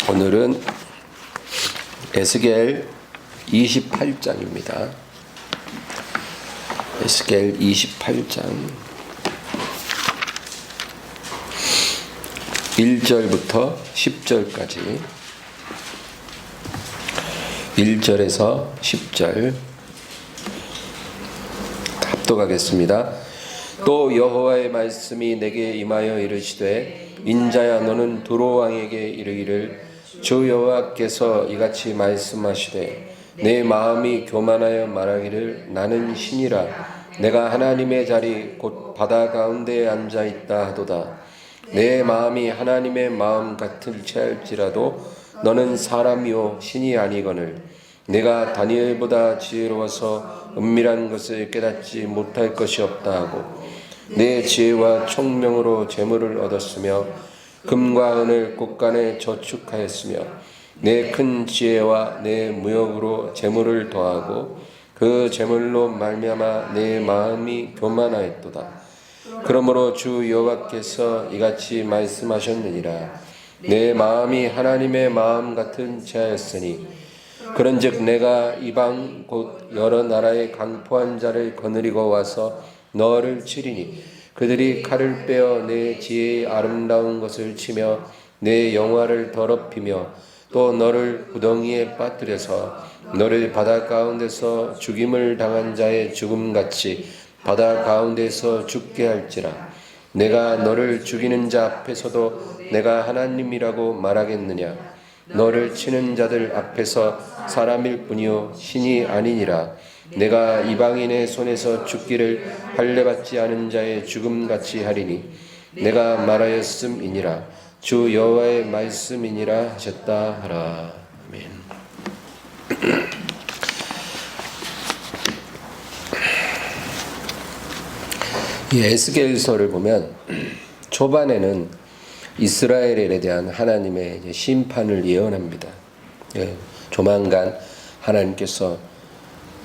오늘은 에스겔 28장입니다. 에스겔 28장 1절부터 10절까지 1절에서 10절 합독하겠습니다. 또 여호와의 말씀이 내게 임하여 이르시되 인자야 너는 두로 왕에게 이르기를 주 여호와께서 이같이 말씀하시되 내 마음이 교만하여 말하기를 나는 신이라 내가 하나님의 자리 곧 바다 가운데에 앉아있다 하도다. 내 마음이 하나님의 마음 같을지 할지라도 너는 사람이요 신이 아니거늘 내가 다니엘보다 지혜로워서 은밀한 것을 깨닫지 못할 것이 없다 하고 내 지혜와 총명으로 재물을 얻었으며 금과 은을 곳간에 저축하였으며 내 큰 지혜와 내 무역으로 재물을 더하고 그 재물로 말미암아 내 마음이 교만하였도다. 그러므로 주 여호와께서 이같이 말씀하셨느니라. 내 마음이 하나님의 마음 같은 자였으니 그런즉 내가 이방 곧 여러 나라의 강포한 자를 거느리고 와서 너를 치리니 그들이 칼을 빼어 내 지혜의 아름다운 것을 치며 내 영화를 더럽히며 또 너를 구덩이에 빠뜨려서 너를 바다 가운데서 죽임을 당한 자의 죽음같이 바다 가운데서 죽게 할지라. 내가 너를 죽이는 자 앞에서도 내가 하나님이라고 말하겠느냐. 너를 치는 자들 앞에서 사람일 뿐이요 신이 아니니라. 내가 이방인의 손에서 죽기를 할례받지 않은 자의 죽음같이 하리니 내가 말하였음이니라. 주 여호와의 말씀이니라 하셨다 하라. 아멘. 이 에스겔서를 보면 초반에는 이스라엘에 대한 하나님의 심판을 예언합니다. 조만간 하나님께서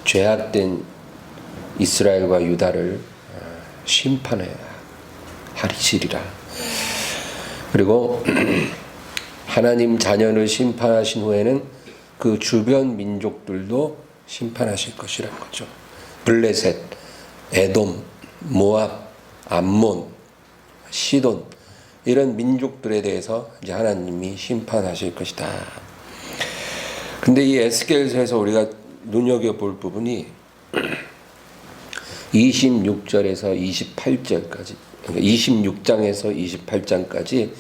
죄악된 이스라엘과 유다를 심판해야 하시리라. 그리고 하나님 자녀를 심판하신 후에는 그 주변 민족들도 심판하실 것이라는 거죠. 블레셋, 에돔, 모압, 암몬, 시돈 이런 민족들에 대해서 이제 하나님이 심판하실 것이다. 근데 이 에스겔서에서 우리가 눈여겨볼 부분이 26절에서 28절까지, 그러니까 26장에서 28장까지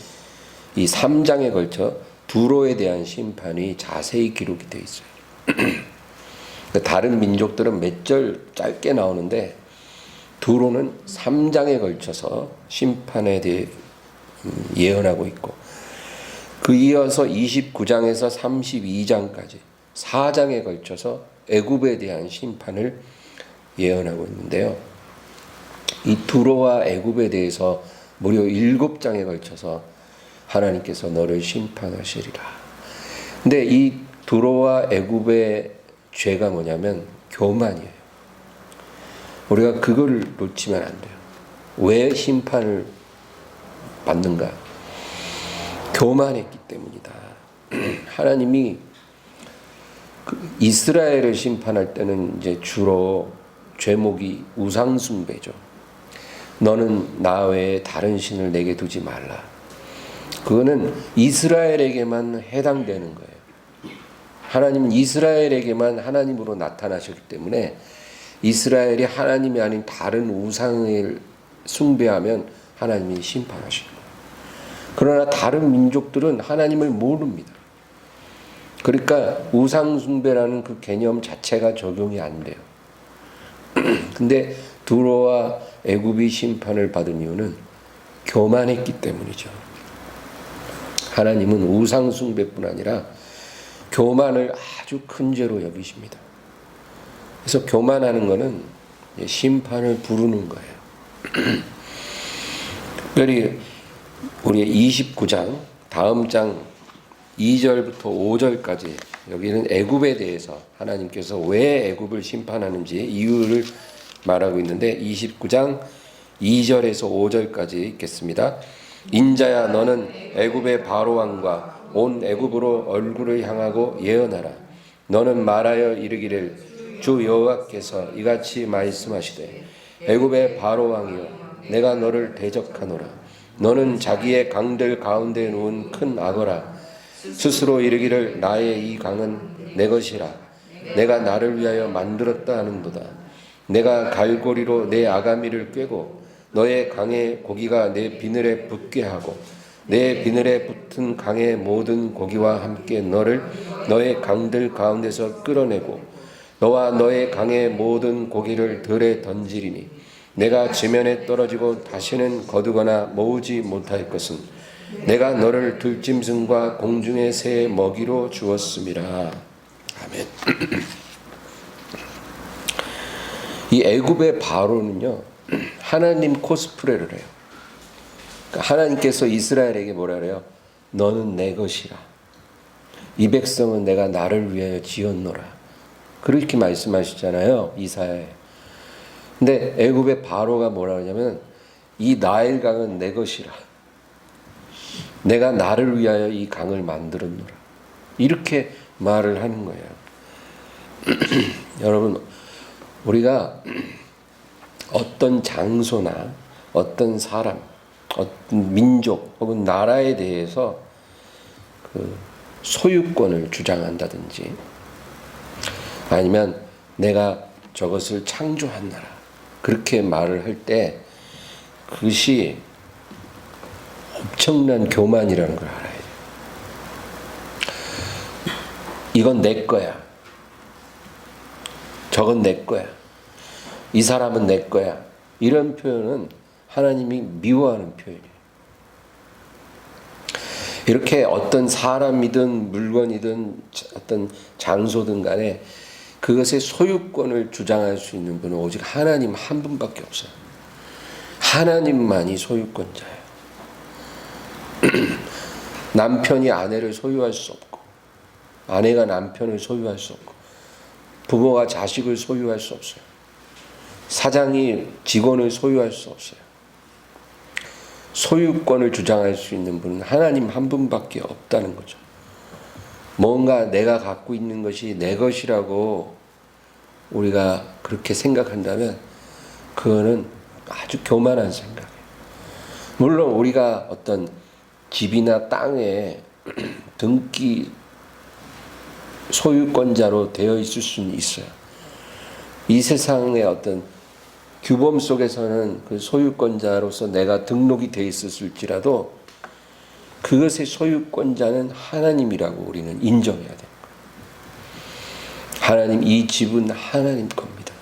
이 3장에 걸쳐 두로에 대한 심판이 자세히 기록이 되어 있어요. 다른 민족들은 몇 절 짧게 나오는데 두로는 3장에 걸쳐서 심판에 대해 예언하고 있고 그 이어서 29장에서 32장까지 4장에 걸쳐서 애굽에 대한 심판을 예언하고 있는데요. 이 두로와 애굽에 대해서 무려 7장에 걸쳐서 하나님께서 너를 심판하시리라. 근데 이 두로와 애굽의 죄가 뭐냐면 교만이에요. 우리가 그걸 놓치면 안 돼요. 왜 심판을 받는가? 교만했기 때문이다. 하나님이 이스라엘을 심판할 때는 이제 주로 죄목이 우상숭배죠. 너는 나 외에 다른 신을 내게 두지 말라. 그거는 이스라엘에게만 해당되는 거예요. 하나님은 이스라엘에게만 하나님으로 나타나셨기 때문에 이스라엘이 하나님이 아닌 다른 우상을 숭배하면 하나님이 심판하시는 거예요. 그러나 다른 민족들은 하나님을 모릅니다. 그러니까 우상 숭배라는 그 개념 자체가 적용이 안 돼요. 근데 두로와 애굽이 심판을 받은 이유는 교만했기 때문이죠. 하나님은 우상 숭배뿐 아니라 교만을 아주 큰 죄로 여기십니다. 그래서 교만하는 것은 심판을 부르는 거예요. 특별히 우리 29장 다음 장 2절부터 5절까지 여기는 애굽에 대해서 하나님께서 왜 애굽을 심판하는지 이유를 말하고 있는데 29장 2절에서 5절까지 읽겠습니다. 인자야 너는 애굽의 바로 왕과 온 애굽으로 얼굴을 향하고 예언하라. 너는 말하여 이르기를 주 여호와께서 이같이 말씀하시되 애굽의 바로 왕이여 내가 너를 대적하노라. 너는 자기의 강들 가운데 놓은 큰 악어라. 스스로 이르기를 나의 이 강은 내 것이라. 내가 나를 위하여 만들었다 하는도다. 내가 갈고리로 내 아가미를 꿰고 너의 강의 고기가 내 비늘에 붙게 하고 내 비늘에 붙은 강의 모든 고기와 함께 너를 너의 강들 가운데서 끌어내고 너와 너의 강의 모든 고기를 들에 던지리니 내가 지면에 떨어지고 다시는 거두거나 모으지 못할 것은 내가 너를 들짐승과 공중의 새의 먹이로 주었음이라. 아멘. 이 애굽의 바로는요 하나님 코스프레를 해요. 그러니까 하나님께서 이스라엘에게 뭐라 그래요? 너는 내 것이라. 이 백성은 내가 나를 위하여 지었노라. 그렇게 말씀하시잖아요 이사야에. 근데 애굽의 바로가 뭐라 그러냐면 이 나일강은 내 것이라. 내가 나를 위하여 이 강을 만들었노라. 이렇게 말을 하는 거예요. 여러분 우리가 어떤 장소나 어떤 사람, 어떤 민족 혹은 나라에 대해서 그 소유권을 주장한다든지 아니면 내가 저것을 창조한 나라 그렇게 말을 할 때 그것이 엄청난 교만이라는 걸 알아야 돼요. 이건 내 거야. 저건 내 거야. 이 사람은 내 거야. 이런 표현은 하나님이 미워하는 표현이에요. 이렇게 어떤 사람이든 물건이든 어떤 장소든 간에 그것의 소유권을 주장할 수 있는 분은 오직 하나님 한 분밖에 없어요. 하나님만이 소유권자예요. 남편이 아내를 소유할 수 없고 아내가 남편을 소유할 수 없고 부모가 자식을 소유할 수 없어요. 사장이 직원을 소유할 수 없어요. 소유권을 주장할 수 있는 분은 하나님 한 분밖에 없다는 거죠. 뭔가 내가 갖고 있는 것이 내 것이라고 우리가 그렇게 생각한다면 그거는 아주 교만한 생각이에요. 물론 우리가 어떤 집이나 땅에 등기 소유권자로 되어 있을 수는 있어요. 이 세상의 어떤 규범 속에서는 그 소유권자로서 내가 등록이 되어 있었을지라도 그것의 소유권자는 하나님이라고 우리는 인정해야 돼요. 하나님, 이 집은 하나님 겁니다.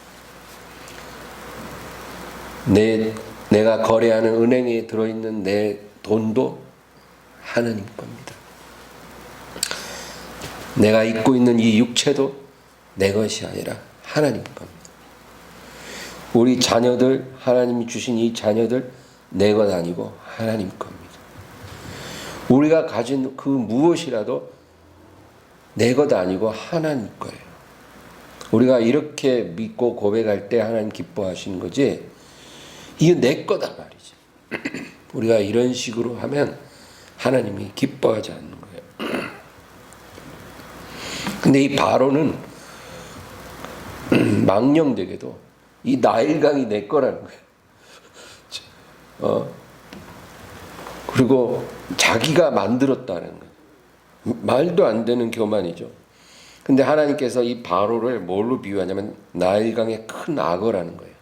내가 거래하는 은행에 들어있는 내 돈도 하나님 겁니다. 내가 입고 있는 이 육체도 내 것이 아니라 하나님 겁니다. 우리 자녀들, 하나님이 주신 이 자녀들 내 것 아니고 하나님 겁니다. 우리가 가진 그 무엇이라도 내 것 아니고 하나님 거예요. 우리가 이렇게 믿고 고백할 때 하나님 기뻐하시는 거지 이게 내 거다 말이지. 우리가 이런 식으로 하면 하나님이 기뻐하지 않는 거예요. 근데 이 바로는 망령되게도 이 나일강이 내 거라는 거예요. 그리고 자기가 만들었다는 거예요. 말도 안 되는 교만이죠. 근데 하나님께서 이 바로를 뭘로 비유하냐면 나일강의 큰 악어라는 거예요.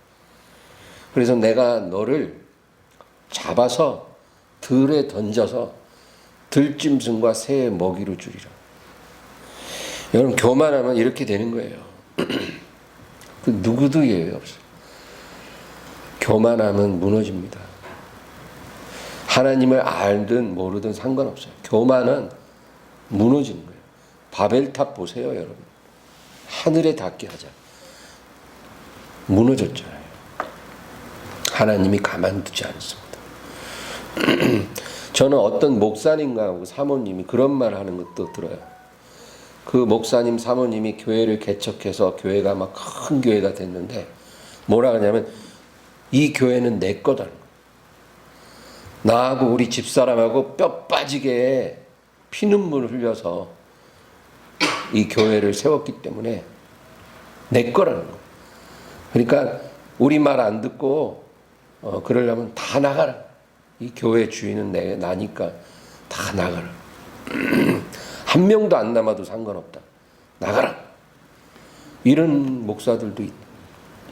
그래서 내가 너를 잡아서 들에 던져서 들짐승과 새의 먹이로 주리라. 여러분 교만하면 이렇게 되는 거예요. 그 누구도 예외 없어요. 교만하면 무너집니다. 하나님을 알든 모르든 상관없어요. 교만은 무너지는 거예요. 바벨탑 보세요, 여러분. 하늘에 닿게 하자. 무너졌잖아요. 하나님이 가만두지 않습니다. 저는 어떤 목사님과 사모님이 그런 말 하는 것도 들어요. 그 목사님 사모님이 교회를 개척해서 교회가 막 큰 교회가 됐는데 뭐라 하냐면 이 교회는 내 거다. 나하고 우리 집사람하고 뼈 빠지게 피눈물을 흘려서 이 교회를 세웠기 때문에 내 거라는 거예요. 그러니까 우리 말 안 듣고 그러려면 다 나가라. 이 교회 주인은 나니까 다 나가라. 한 명도 안 남아도 상관없다. 나가라. 이런 목사들도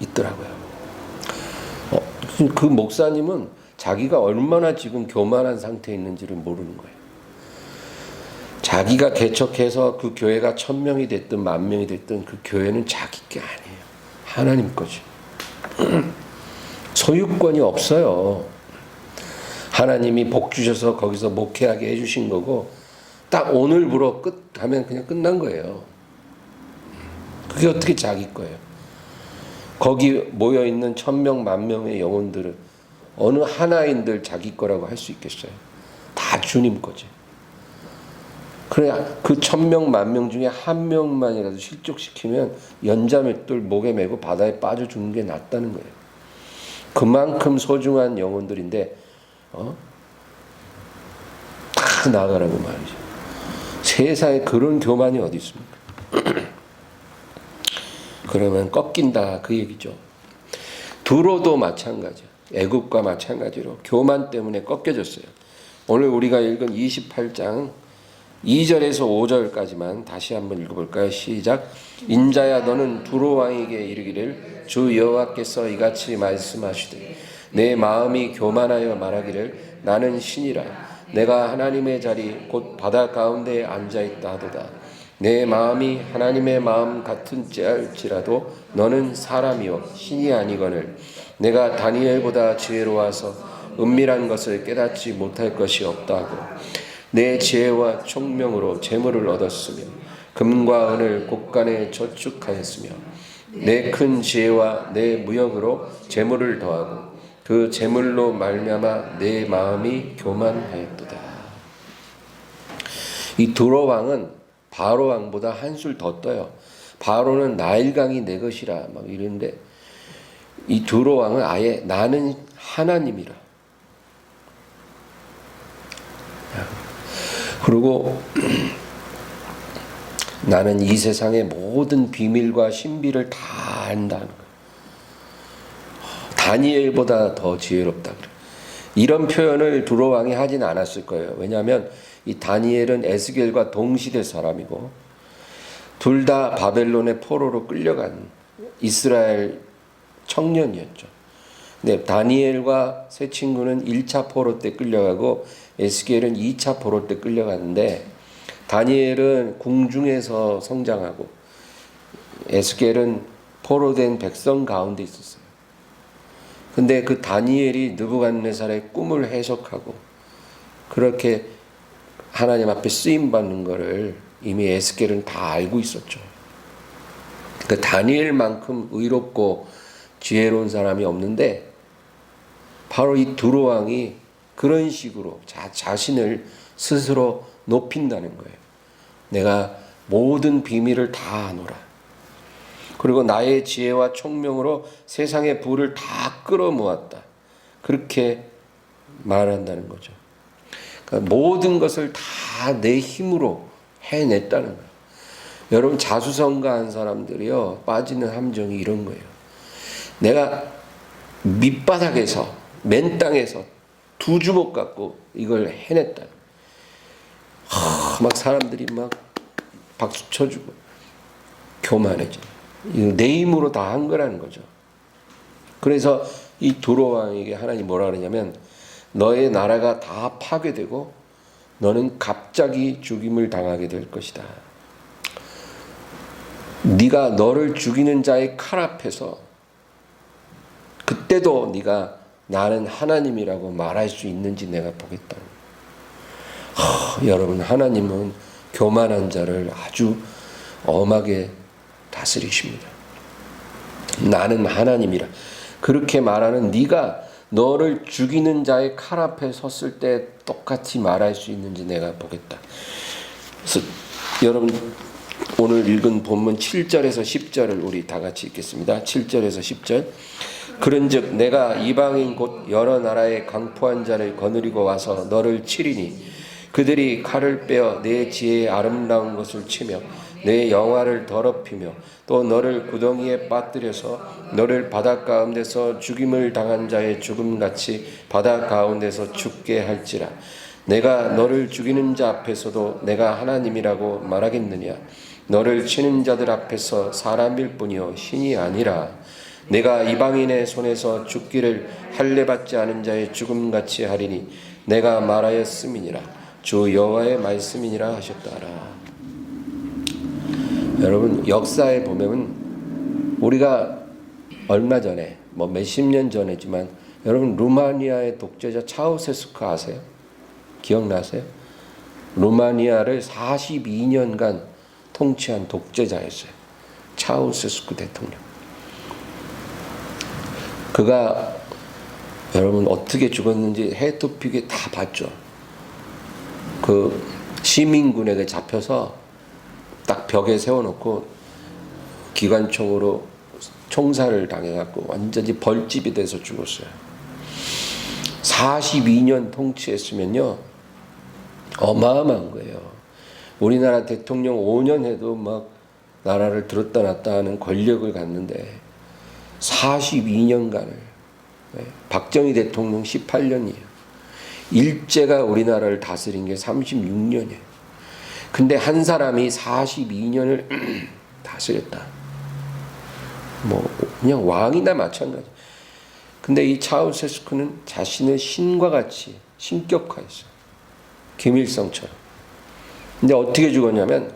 있더라고요. 그 목사님은 자기가 얼마나 지금 교만한 상태에 있는지를 모르는 거예요. 자기가 개척해서 그 교회가 1000명이 됐든 10,000명이 됐든 그 교회는 자기 게 아니에요. 하나님 거지. 소유권이 없어요. 하나님이 복 주셔서 거기서 목회하게 해주신 거고 딱 오늘부로 끝 하면 그냥 끝난 거예요. 그게 어떻게 자기 거예요? 거기 모여있는 1000명, 10,000명의 영혼들은 어느 하나인들 자기 거라고 할 수 있겠어요? 다 주님 거지. 그래야 그 1000명, 10,000명 중에 한 명만이라도 실족시키면 연자맷돌 목에 메고 바다에 빠져 죽는 게 낫다는 거예요. 그만큼 소중한 영혼들인데 다 나가라고 말이죠. 세상에 그런 교만이 어디 있습니까? 그러면 꺾인다 그 얘기죠. 두로도 마찬가지야. 애굽과 마찬가지로 교만 때문에 꺾여졌어요. 오늘 우리가 읽은 28장 2절에서 5절까지만 다시 한번 읽어볼까요? 시작. 인자야 너는 두로 왕에게 이르기를 주 여호와께서 이같이 말씀하시되 내 마음이 교만하여 말하기를 나는 신이라 내가 하나님의 자리 곧 바다 가운데에 앉아있다 하도다. 내 마음이 하나님의 마음 같은지라도 너는 사람이요 신이 아니거늘 내가 다니엘보다 지혜로워서 은밀한 것을 깨닫지 못할 것이 없다고 내 지혜와 총명으로 재물을 얻었으며 금과 은을 곳간에 저축하였으며 내 큰 지혜와 내 무역으로 재물을 더하고 그 재물로 말미암아 내 마음이 교만하였도다. 이 두로 왕은 바로 왕보다 한술 더 떠요. 바로는 나일강이 내 것이라 막 이러는데 이 두로 왕은 아예 나는 하나님이라. 그리고 나는 이 세상의 모든 비밀과 신비를 다 안다는 거예요. 다니엘보다 더 지혜롭다 그래. 이런 표현을 두로 왕이 하진 않았을 거예요. 왜냐하면 이 다니엘은 에스겔과 동시대 사람이고 둘 다 바벨론의 포로로 끌려간 이스라엘 청년이었죠. 근데 다니엘과 세 친구는 1차 포로 때 끌려가고 에스겔은 2차 포로 때 끌려갔는데 다니엘은 궁중에서 성장하고 에스겔은 포로된 백성 가운데 있었어요. 근데 그 다니엘이 느부갓네살의 꿈을 해석하고 그렇게 하나님 앞에 쓰임 받는 거를 이미 에스겔은 다 알고 있었죠. 그 다니엘만큼 의롭고 지혜로운 사람이 없는데 바로 이 두로 왕이 그런 식으로 자신을 스스로 높인다는 거예요. 내가 모든 비밀을 다 아노라. 그리고 나의 지혜와 총명으로 세상의 부를 다 끌어모았다. 그렇게 말한다는 거죠. 그러니까 모든 것을 다 내 힘으로 해냈다는 거예요. 여러분 자수성가한 사람들이요 빠지는 함정이 이런 거예요. 내가 밑바닥에서 맨 땅에서 두 주먹 갖고 이걸 해냈다. 막 사람들이 막 박수 쳐주고 교만해져. 내 힘으로 다 한 거라는 거죠. 그래서 이 두로 왕에게 하나님 뭐라 그러냐면 너의 나라가 다 파괴되고 너는 갑자기 죽임을 당하게 될 것이다. 네가 너를 죽이는 자의 칼 앞에서 그때도 네가 나는 하나님이라고 말할 수 있는지 내가 보겠다. 여러분 하나님은 교만한 자를 아주 엄하게 다스리십니다. 나는 하나님이라 그렇게 말하는 네가 너를 죽이는 자의 칼 앞에 섰을 때 똑같이 말할 수 있는지 내가 보겠다. 그래서 여러분 오늘 읽은 본문 7절에서 10절을 우리 다 같이 읽겠습니다. 7절에서 10절. 그런즉 내가 이방인 곧 여러 나라의 강포한 자를 거느리고 와서 너를 치리니 그들이 칼을 빼어 내 지혜의 아름다운 것을 치며 내 영화를 더럽히며 또 너를 구덩이에 빠뜨려서 너를 바다 가운데서 죽임을 당한 자의 죽음같이 바다 가운데서 죽게 할지라. 내가 너를 죽이는 자 앞에서도 내가 하나님이라고 말하겠느냐. 너를 치는 자들 앞에서 사람일 뿐이요 신이 아니라. 내가 이방인의 손에서 죽기를 할례받지 않은 자의 죽음같이 하리니 내가 말하였음이니라. 주 여호와의 말씀이니라 하셨더라. 여러분, 역사에 보면 우리가 얼마 전에 몇십 년 전이지만 여러분 루마니아의 독재자 차우세스쿠 아세요? 기억나세요? 루마니아를 42년간 통치한 독재자였어요. 차우세스쿠 대통령. 그가 여러분 어떻게 죽었는지 해토픽에 다 봤죠. 그 시민군에게 잡혀서 딱 벽에 세워놓고 기관총으로 총살을 당해갖고 완전히 벌집이 돼서 죽었어요. 42년 통치했으면요 어마어마한 거예요. 우리나라 대통령 5년 해도 막 나라를 들었다 놨다 하는 권력을 갖는데 42년간을, 박정희 대통령 18년이에요. 일제가 우리나라를 다스린 게 36년이에요. 근데 한 사람이 42년을 다스렸다. 그냥 왕이나 마찬가지. 근데 이 차우세스쿠는 자신의 신과 같이 신격화했어요. 김일성처럼. 근데 어떻게 죽었냐면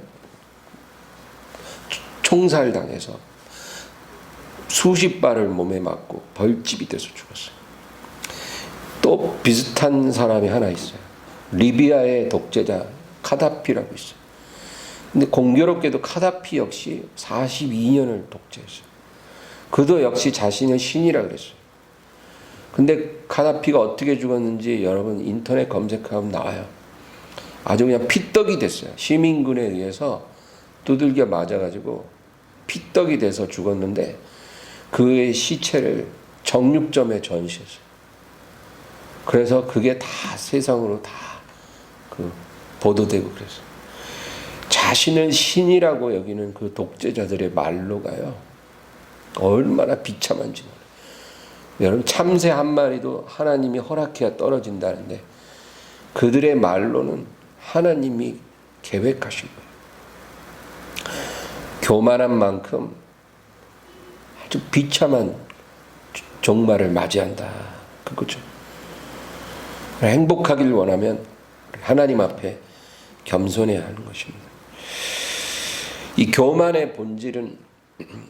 총살당해서 수십 발을 몸에 맞고 벌집이 돼서 죽었어요. 또 비슷한 사람이 하나 있어요. 리비아의 독재자 카다피라고 있어요. 근데 공교롭게도 카다피 역시 42년을 독재했어요. 그도 역시 자신의 신이라 그랬어요. 근데 카다피가 어떻게 죽었는지 여러분 인터넷 검색하면 나와요. 아주 그냥 피떡이 됐어요. 시민군에 의해서 두들겨 맞아가지고 피떡이 돼서 죽었는데 그의 시체를 정육점에 전시했어요. 그래서 그게 다 세상으로 다 보도되고 그랬어요. 자신을 신이라고 여기는 그 독재자들의 말로가요 얼마나 비참한지 몰라요. 여러분 참새 한 마리도 하나님이 허락해야 떨어진다는데 그들의 말로는 하나님이 계획하신 거예요. 교만한 만큼 아주 비참한 종말을 맞이한다. 그거죠. 행복하길 원하면 하나님 앞에 겸손해야 하는 것입니다. 이 교만의 본질은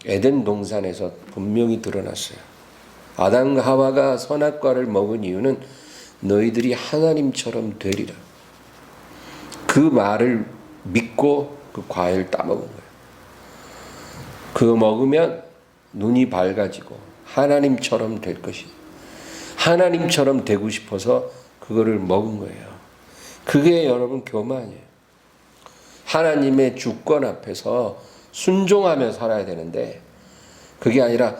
에덴 동산에서 분명히 드러났어요. 아담과 하와가 선악과를 먹은 이유는 너희들이 하나님처럼 되리라. 그 말을 믿고 그 과일을 따먹은 거예요. 그거 먹으면 눈이 밝아지고 하나님처럼 될 것이다. 하나님처럼 되고 싶어서 그거를 먹은 거예요. 그게 여러분 교만이에요. 하나님의 주권 앞에서 순종하며 살아야 되는데 그게 아니라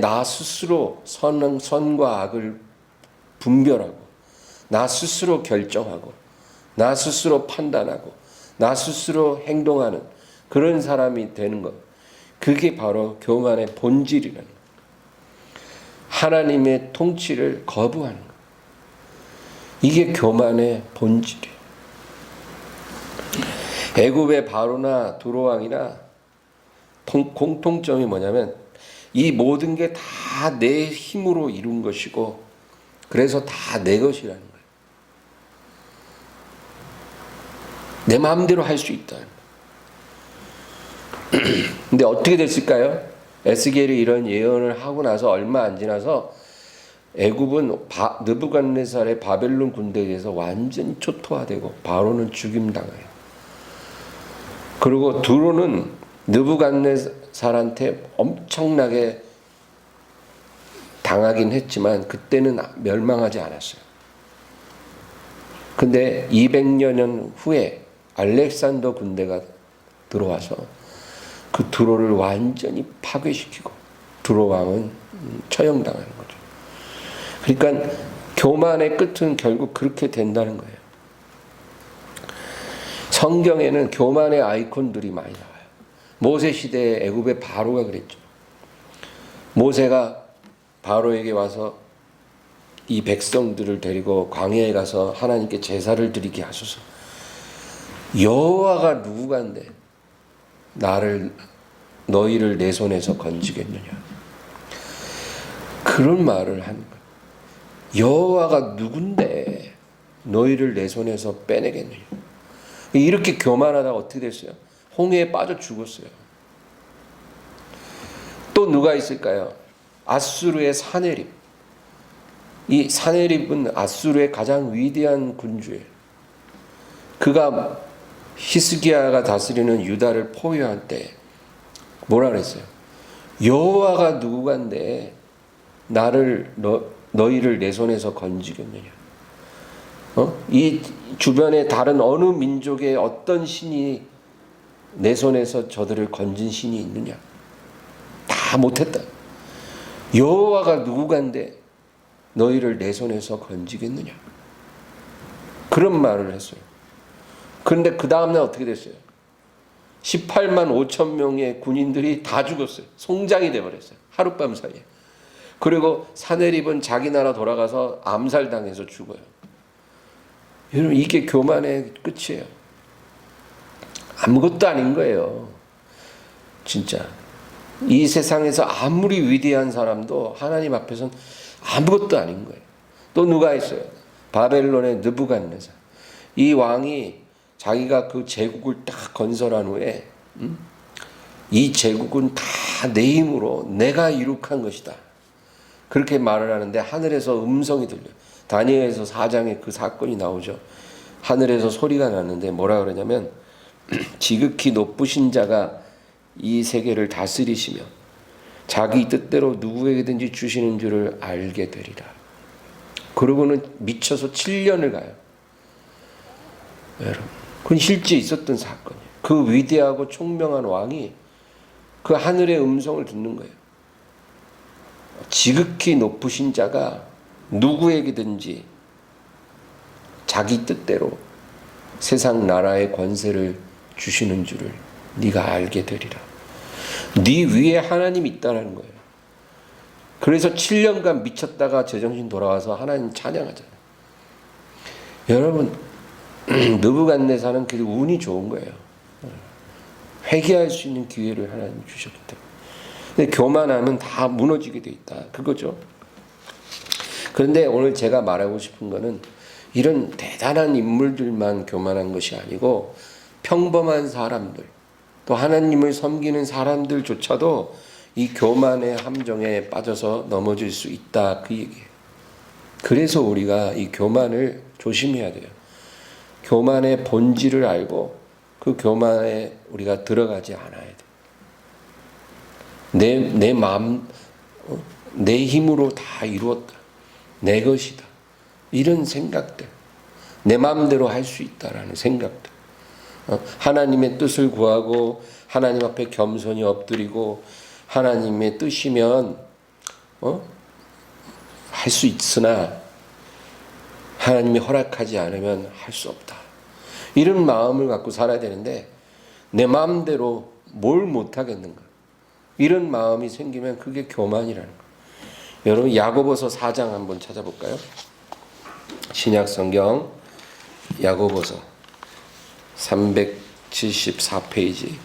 나 스스로 선과 악을 분별하고 나 스스로 결정하고 나 스스로 판단하고 나 스스로 행동하는 그런 사람이 되는 것. 그게 바로 교만의 본질이라는 거예요. 하나님의 통치를 거부하는 것. 이게 교만의 본질이에요. 애굽의 바로나 두로왕이나 공통점이 뭐냐면 이 모든 게 다 내 힘으로 이룬 것이고 그래서 다 내 것이라는 거예요. 내 마음대로 할 수 있다. 근데 어떻게 됐을까요? 에스겔이 이런 예언을 하고 나서 얼마 안 지나서 애굽은 느부갓네살의 바벨론 군대에 의해서 완전히 초토화되고 바로는 죽임당해요. 그리고 두로는 느부갓네살한테 엄청나게 당하긴 했지만 그때는 멸망하지 않았어요. 근데 200년 후에 알렉산더 군대가 들어와서 그 두로를 완전히 파괴시키고 두로 왕은 처형당하는 거죠. 그러니까 교만의 끝은 결국 그렇게 된다는 거예요. 성경에는 교만의 아이콘들이 많이 나와요. 모세 시대에 애굽의 바로가 그랬죠. 모세가 바로에게 와서 이 백성들을 데리고 광야에 가서 하나님께 제사를 드리게 하소서. 여호와가 누구간데 너희를 내 손에서 건지겠느냐. 그런 말을 하는 거예요. 여호와가 누군데 너희를 내 손에서 빼내겠느냐. 이렇게 교만하다가 어떻게 됐어요? 홍해에 빠져 죽었어요. 또 누가 있을까요? 아수르의 사네립. 이 사네립은 아수르의 가장 위대한 군주예요. 그가 히스기야가 다스리는 유다를 포위할 때 뭐라 그랬어요? 여호와가 누구간데 너희를 내 손에서 건지겠느냐. 이 주변에 다른 어느 민족의 어떤 신이 내 손에서 저들을 건진 신이 있느냐. 다 못했다. 여호와가 누구간데 너희를 내 손에서 건지겠느냐. 그런 말을 했어요. 그런데 그 다음날 어떻게 됐어요? 18만 5천 명의 군인들이 다 죽었어요. 송장이 돼버렸어요. 하룻밤 사이에. 그리고 사네립은 자기 나라 돌아가서 암살당해서 죽어요. 여러분, 이게 교만의 끝이에요. 아무것도 아닌 거예요. 진짜. 이 세상에서 아무리 위대한 사람도 하나님 앞에서는 아무것도 아닌 거예요. 또 누가 있어요? 바벨론의 느부갓네살. 이 왕이 자기가 그 제국을 딱 건설한 후에 이 제국은 다 내 힘으로 내가 이룩한 것이다. 그렇게 말을 하는데 하늘에서 음성이 들려요. 다니엘서 4장에 그 사건이 나오죠. 하늘에서 소리가 났는데 뭐라 그러냐면 지극히 높으신 자가 이 세계를 다스리시며 자기 뜻대로 누구에게든지 주시는 줄을 알게 되리라. 그러고는 미쳐서 7년을 가요. 여러분, 그건 실제 있었던 사건이에요. 그 위대하고 총명한 왕이 그 하늘의 음성을 듣는 거예요. 지극히 높으신 자가 누구에게든지 자기 뜻대로 세상 나라의 권세를 주시는 줄을 네가 알게 되리라. 네 위에 하나님이 있다는 거예요. 그래서 7년간 미쳤다가 제정신 돌아와서 하나님 찬양하잖아요. 여러분, 느부갓네살은 그 운이 좋은 거예요. 회개할 수 있는 기회를 하나님 주셨기 때문에. 근데 교만하면 다 무너지게 돼 있다. 그거죠. 그런데 오늘 제가 말하고 싶은 거는 이런 대단한 인물들만 교만한 것이 아니고 평범한 사람들, 또 하나님을 섬기는 사람들조차도 이 교만의 함정에 빠져서 넘어질 수 있다. 그 얘기예요. 그래서 우리가 이 교만을 조심해야 돼요. 교만의 본질을 알고 그 교만에 우리가 들어가지 않아야 돼. 내 마음, 내 힘으로 다 이루었다. 내 것이다. 이런 생각들. 내 마음대로 할 수 있다라는 생각들. 하나님의 뜻을 구하고 하나님 앞에 겸손히 엎드리고 하나님의 뜻이면 할 수 있으나 하나님이 허락하지 않으면 할 수 없다. 이런 마음을 갖고 살아야 되는데 내 마음대로 뭘 못하겠는가. 이런 마음이 생기면 그게 교만이라는 거예요. 여러분, 야고보서 4장 한번 찾아볼까요? 신약 성경 야고보서 374페이지.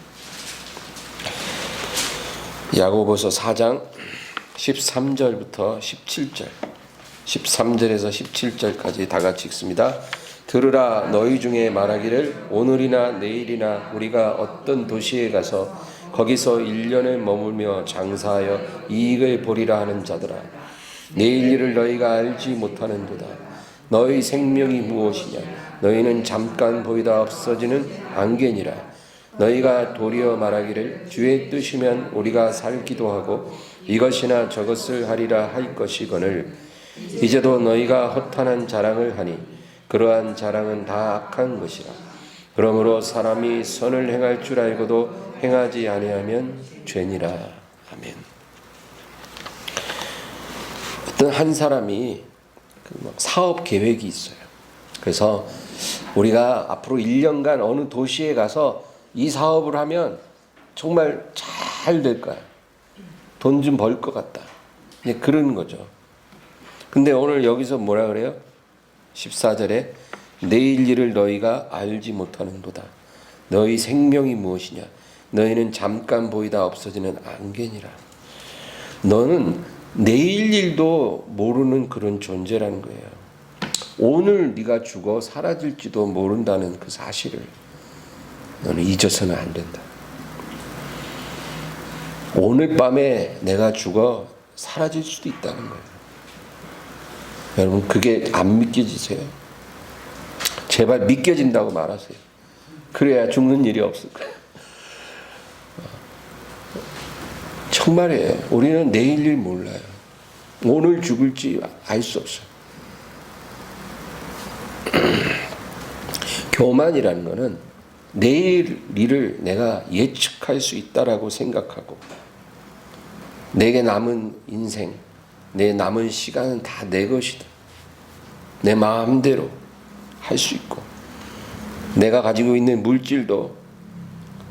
야고보서 4장 13절부터 17절, 13절에서 17절까지 다 같이 읽습니다. 들으라, 너희 중에 말하기를 오늘이나 내일이나 우리가 어떤 도시에 가서 거기서 1년을 머물며 장사하여 이익을 보리라 하는 자들아, 내일 일을 너희가 알지 못하는도다. 너희 생명이 무엇이냐? 너희는 잠깐 보이다 없어지는 안개니라. 너희가 도리어 말하기를 주의 뜻이면 우리가 살기도 하고 이것이나 저것을 하리라 할 것이거늘 이제도 너희가 허탄한 자랑을 하니 그러한 자랑은 다 악한 것이라. 그러므로 사람이 선을 행할 줄 알고도 행하지 아니하면 죄니라. 아멘. 어떤 한 사람이 사업 계획이 있어요. 그래서 우리가 앞으로 1년간 어느 도시에 가서 이 사업을 하면 정말 잘 될 거야. 돈 좀 벌 것 같다. 이제 그런 거죠. 근데 오늘 여기서 뭐라 그래요? 14절에 내일 일을 너희가 알지 못하는도다. 너희 생명이 무엇이냐? 너희는 잠깐 보이다 없어지는 안개니라. 너는 내일 일도 모르는 그런 존재라는 거예요. 오늘 네가 죽어 사라질지도 모른다는 그 사실을 너는 잊어서는 안 된다. 오늘 밤에 내가 죽어 사라질 수도 있다는 거예요. 여러분 그게 안 믿겨지세요? 제발 믿겨진다고 말하세요. 그래야 죽는 일이 없을 거예요. 정말이에요. 우리는 내일 일 몰라요. 오늘 죽을지 알 수 없어요. 교만이라는 것은 내일 일을 내가 예측할 수 있다라고 생각하고 내게 남은 인생, 내 남은 시간은 다 내 것이다. 내 마음대로 할 수 있고 내가 가지고 있는 물질도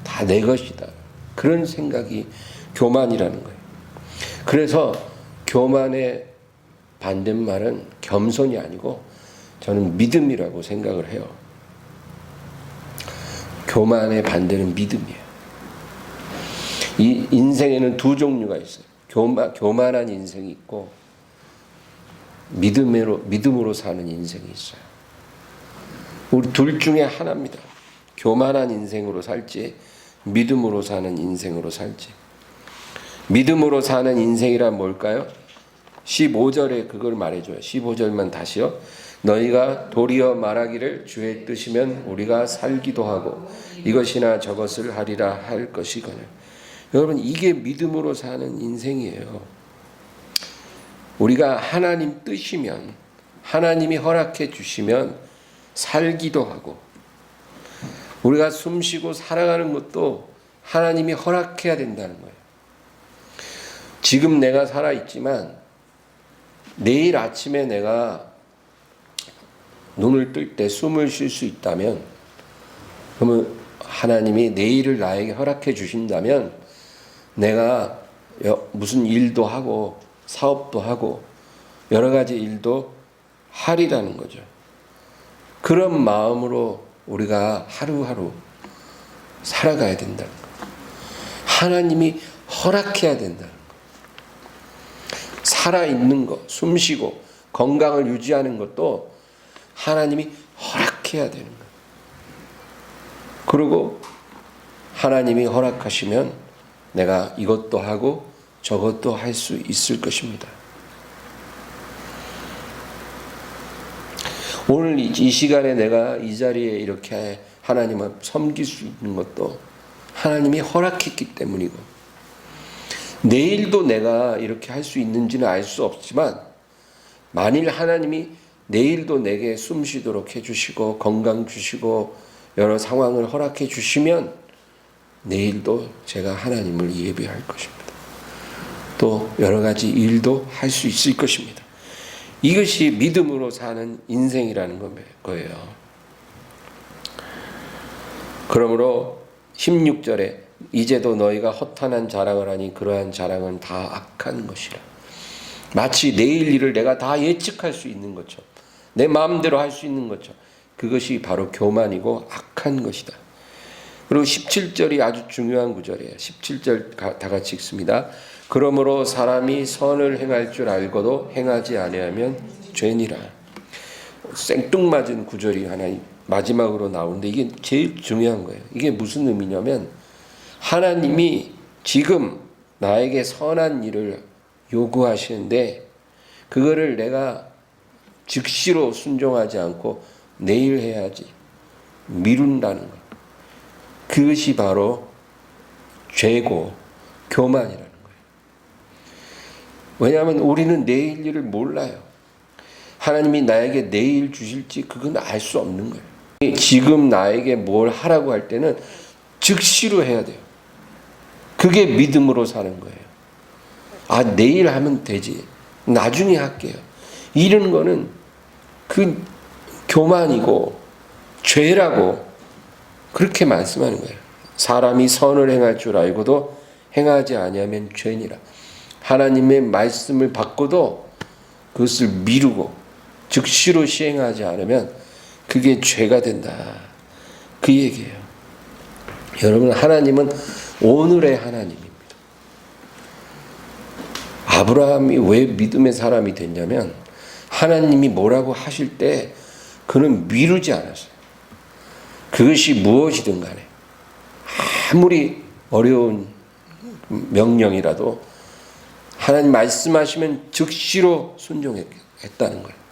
다 내 것이다. 그런 생각이 교만이라는 거예요. 그래서 교만의 반대말은 겸손이 아니고 저는 믿음이라고 생각을 해요. 교만의 반대는 믿음이에요. 이 인생에는 두 종류가 있어요. 교만한 인생이 있고 믿음으로 사는 인생이 있어요. 우리 둘 중에 하나입니다. 교만한 인생으로 살지 믿음으로 사는 인생으로 살지. 믿음으로 사는 인생이란 뭘까요? 15절에 그걸 말해줘요. 15절만 다시요. 너희가 도리어 말하기를 주의 뜻이면 우리가 살기도 하고 이것이나 저것을 하리라 할 것이거늘. 여러분 이게 믿음으로 사는 인생이에요. 우리가 하나님 뜻이면 하나님이 허락해 주시면 살기도 하고 우리가 숨쉬고 살아가는 것도 하나님이 허락해야 된다는 거예요. 지금 내가 살아있지만 내일 아침에 내가 눈을 뜰 때 숨을 쉴 수 있다면 그러면 하나님이 내일을 나에게 허락해 주신다면 내가 무슨 일도 하고 사업도 하고 여러 가지 일도 하리라는 거죠. 그런 마음으로 우리가 하루하루 살아가야 된다는 거예요. 하나님이 허락해야 된다는 거예요. 살아있는 것, 숨쉬고 건강을 유지하는 것도 하나님이 허락해야 되는 거예요. 그리고 하나님이 허락하시면 내가 이것도 하고 저것도 할 수 있을 것입니다. 오늘 이 시간에 내가 이 자리에 이렇게 하나님을 섬길 수 있는 것도 하나님이 허락했기 때문이고 내일도 내가 이렇게 할 수 있는지는 알 수 없지만 만일 하나님이 내일도 내게 숨 쉬도록 해주시고 건강 주시고 여러 상황을 허락해 주시면 내일도 제가 하나님을 예배할 것입니다. 또 여러 가지 일도 할 수 있을 것입니다. 이것이 믿음으로 사는 인생이라는 거예요. 그러므로 16절에 이제도 너희가 허탄한 자랑을 하니 그러한 자랑은 다 악한 것이라. 마치 내일 일을 내가 다 예측할 수 있는 것처럼 내 마음대로 할 수 있는 것처럼 그것이 바로 교만이고 악한 것이다. 그리고 17절이 아주 중요한 구절이에요. 17절 다 같이 읽습니다. 그러므로 사람이 선을 행할 줄 알고도 행하지 아니하면 죄니라. 생뚱맞은 구절이 하나 마지막으로 나오는데 이게 제일 중요한 거예요. 이게 무슨 의미냐면 하나님이 지금 나에게 선한 일을 요구하시는데 그거를 내가 즉시로 순종하지 않고 내일 해야지 미룬다는 것. 그것이 바로 죄고 교만이라는 거예요. 왜냐하면 우리는 내일 일을 몰라요. 하나님이 나에게 내일 주실지 그건 알 수 없는 거예요. 지금 나에게 뭘 하라고 할 때는 즉시로 해야 돼요. 그게 믿음으로 사는 거예요. 아, 내일 하면 되지. 나중에 할게요. 이런 거는 그 교만이고 죄라고 그렇게 말씀하는 거예요. 사람이 선을 행할 줄 알고도 행하지 아니하면 죄니라. 하나님의 말씀을 받고도 그것을 미루고 즉시로 시행하지 않으면 그게 죄가 된다. 그 얘기예요. 여러분, 하나님은 오늘의 하나님입니다. 아브라함이 왜 믿음의 사람이 됐냐면 하나님이 뭐라고 하실 때 그는 미루지 않았어요. 그것이 무엇이든 간에 아무리 어려운 명령이라도 하나님 말씀하시면 즉시로 순종했다는 거예요.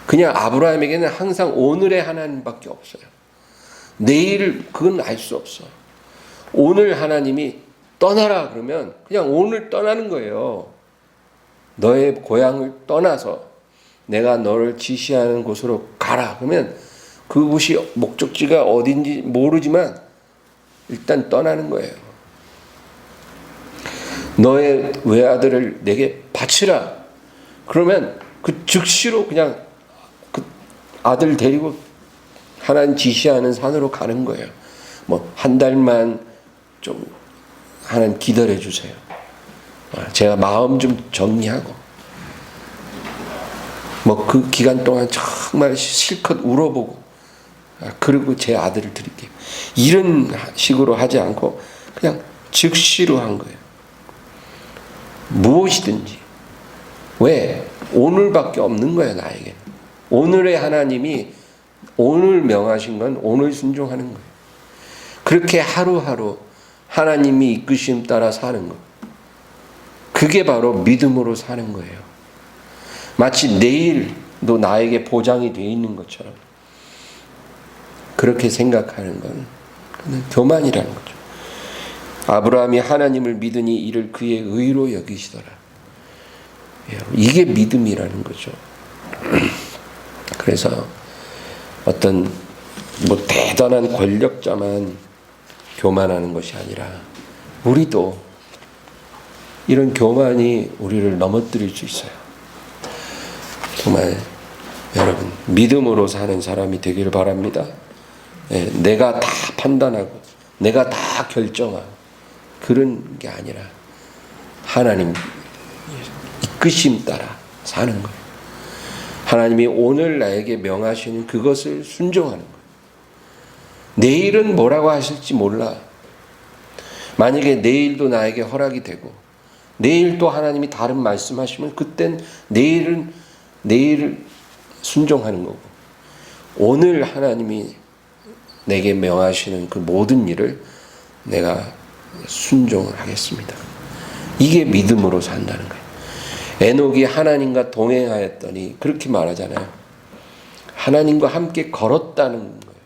그냥 아브라함에게는 항상 오늘의 하나님밖에 없어요. 내일 그건 알 수 없어. 오늘 하나님이 떠나라 그러면 그냥 오늘 떠나는 거예요. 너의 고향을 떠나서 내가 너를 지시하는 곳으로 가라 그러면 그곳이 목적지가 어딘지 모르지만 일단 떠나는 거예요. 너의 외아들을 내게 바치라 그러면 그 즉시로 그냥 그 아들 데리고 하나님 지시하는 산으로 가는 거예요. 뭐 한 달만 좀 하나님 기다려 주세요. 제가 마음 좀 정리하고 뭐 그 기간 동안 정말 실컷 울어보고 그리고 제 아들을 드릴게요. 이런 식으로 하지 않고 그냥 즉시로 한 거예요. 무엇이든지. 왜? 오늘밖에 없는 거예요, 나에게는. 오늘의 하나님이 오늘 명하신 건 오늘 순종하는 거예요. 그렇게 하루하루 하나님이 이끄심 따라 사는 것. 그게 바로 믿음으로 사는 거예요. 마치 내일도 나에게 보장이 되어 있는 것처럼 그렇게 생각하는 건 교만이라는 거죠. 아브라함이 하나님을 믿으니 이를 그의 의로 여기시더라. 이게 믿음이라는 거죠. 그래서 어떤 뭐 대단한 권력자만 교만하는 것이 아니라 우리도 이런 교만이 우리를 넘어뜨릴 수 있어요. 정말 여러분 믿음으로 사는 사람이 되기를 바랍니다. 내가 다 판단하고 내가 다 결정하고 그런 게 아니라 하나님 이끄심 따라 사는 거예요. 하나님이 오늘 나에게 명하시는 그것을 순종하는 거예요. 내일은 뭐라고 하실지 몰라. 만약에 내일도 나에게 허락이 되고 내일 또 하나님이 다른 말씀하시면 그땐 내일을 순종하는 거고 오늘 하나님이 내게 명하시는 그 모든 일을 내가 순종을 하겠습니다. 이게 믿음으로 산다는 거예요. 에녹이 하나님과 동행하였더니 그렇게 말하잖아요. 하나님과 함께 걸었다는 거예요.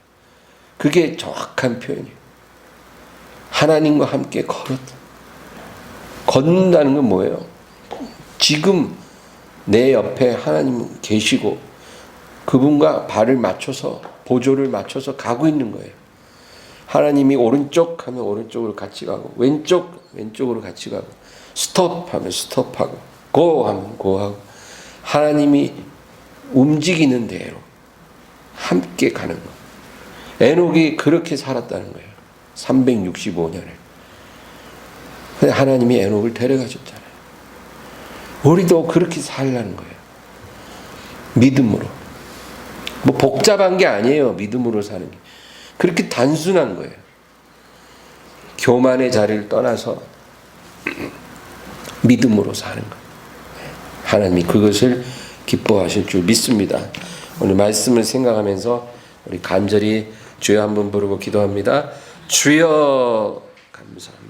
그게 정확한 표현이에요. 하나님과 함께 걸었다. 걷는다는 건 뭐예요? 지금 내 옆에 하나님 계시고 그분과 발을 맞춰서 보조를 맞춰서 가고 있는 거예요. 하나님이 오른쪽 하면 오른쪽으로 같이 가고 왼쪽으로 같이 가고 스톱 하면 스톱하고 고 하면 고하고 하나님이 움직이는 대로 함께 가는 거예요. 에녹이 그렇게 살았다는 거예요. 365년을. 하나님이 에녹을 데려가셨잖아요. 우리도 그렇게 살라는 거예요. 믿음으로. 뭐 복잡한 게 아니에요. 믿음으로 사는 게. 그렇게 단순한 거예요. 교만의 자리를 떠나서 믿음으로 사는 거예요. 하나님이 그것을 기뻐하실 줄 믿습니다. 오늘 말씀을 생각하면서 우리 간절히 주여 한번 부르고 기도합니다. 주여 감사합니다.